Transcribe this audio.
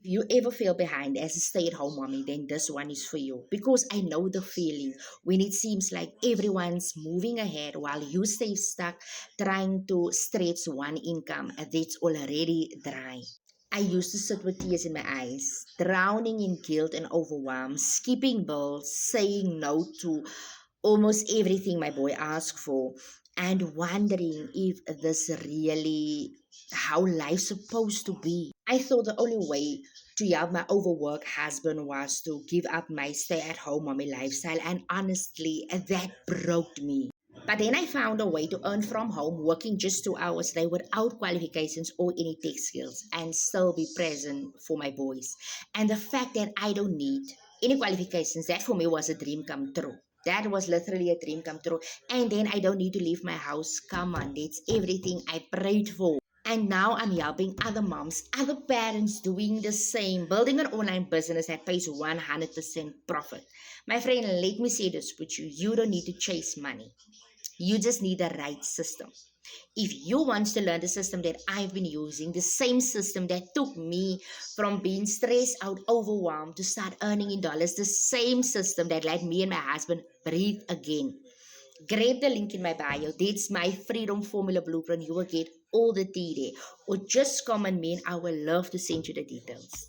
you ever feel behind as a stay-at-home mommy, then this one is for you. Because I know the feeling when it seems like everyone's moving ahead while you stay stuck trying to stretch one income that's already dry. I used to sit with tears in my eyes, drowning in guilt and overwhelm, skipping bills, saying no to almost everything my boy asked for, and wondering if this really how life's supposed to be. I thought the only way to help my overworked husband was to give up my stay-at-home mommy lifestyle, and honestly, that broke me. But then I found a way to earn from home, working just 2 hours a day without qualifications or any tech skills, and still be present for my boys. And the fact that I don't need any qualifications, that for me was a dream come true. That was literally a dream come true. And then I don't need to leave my house. Come on, that's everything I prayed for. And now I'm helping other moms, other parents doing the same, building an online business that pays 100% profit. My friend, let me say this with you. You don't need to chase money. You just need the right system. If you want to learn the system that I've been using, the same system that took me from being stressed out, overwhelmed to start earning in dollars, the same system that let me and my husband breathe again. Grab the link in my bio. That's my Freedom Formula Blueprint. You will get all the tea there. Or just comment me and I will love to send you the details.